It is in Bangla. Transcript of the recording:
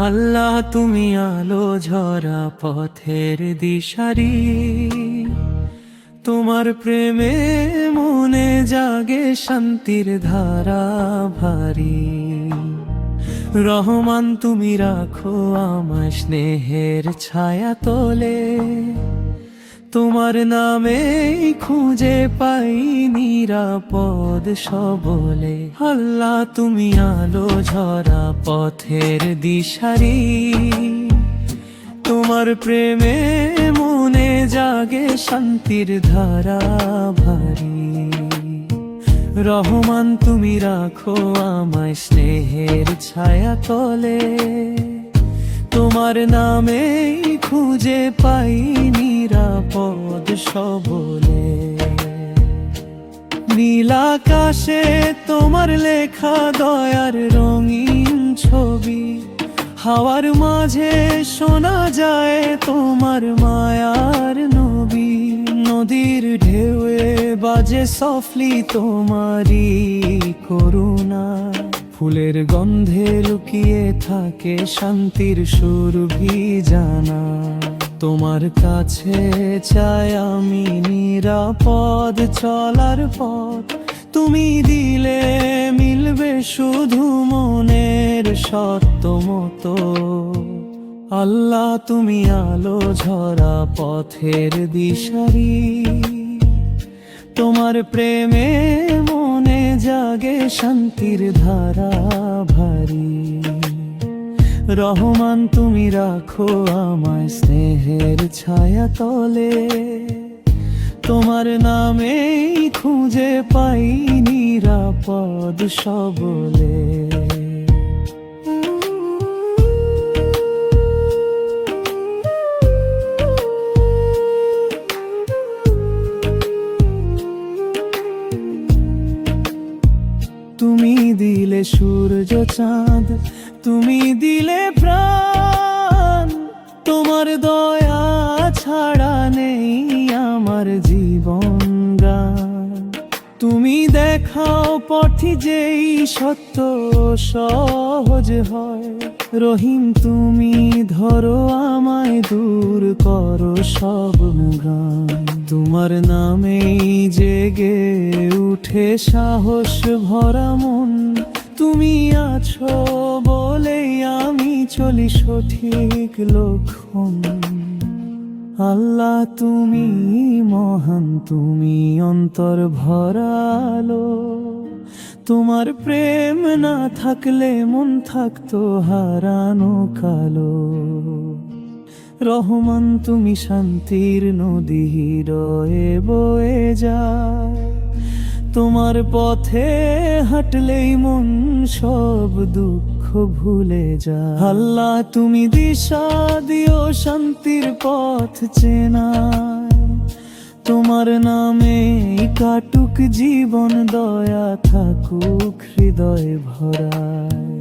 আল্লাহ তুমি আলো ঝরা পথের দিশারি, তোমার প্রেমে মনে জাগে শান্তির ধারা ভারী। রহমান তুমি রাখো আমায় স্নেহের ছায়া তোলে, তোমার নামে খুঁজে পাই নিরাপদ সবলে। আল্লাহ তুমি আলো ঝরা পথের দিশারি, তোমার প্রেমে মনে জাগে শান্তির ধারা ভারী। রহমান তুমি রাখো আমায় স্নেহের ছায়া তলে, তোমার নামে খুঁজে পাই নিরাপদ সবলে। নীল আকাশে তোমার লেখা দয়ার রঙিন ছবি, হাওয়ার মাঝে শোনা যায় তোমার মায়ার নবী। নদীর ঢেউয়ে বাজে সফলি তোমারি করুণা, ফুলের গন্ধে লুকিয়ে থাকে শান্তির সুরভি জানা। তোমার কাছে চাই আমি নিরাপদ চলার পথ, তুমি দিলে মিলবে শুধু মনের সত্য মতো। আল্লাহ তুমি আলো ঝরা পথের দিশারি, তোমার প্রেমে মনে জাগে শান্তির ধারা ভারী। রহমান তুমি রাখো আমায় স্নেহের ছায়া তলে, তোমার নামে খুঁজে পাই নিরাপদ সবলে। তুমি দিলে সূর্য চাঁদ, তুমি দিলে প্রাণ, তোমার দয়া ছাড়া নেই আমার জীবন গান। তুমি দেখাও পথে যেই সত্য সহজ হয়, রহিম তুমি ধরো আমায় দূর করো সব গান। তোমার নামেই জেগে উঠে সাহস ভরা মন, তুমি আছো বলেই আমি চলি সঠিক লক্ষণ। আল্লাহ তুমি মহান, তুমি অন্তর ভরালো, তোমার প্রেম না থাকলে মন থাকতো হারানো কালো। রহমান তুমি শান্তির নদী হৃদয়ে বয়ে যায়, তোমার পথে হাঁটলেই মন সব দুঃখ ভুলে যায়। আল্লাহ তুমি দিশা দিও শান্তির পথ চেনায়, তোমার নামে কাটুক জীবন, দয়া থাকুক হৃদয় ভরায়।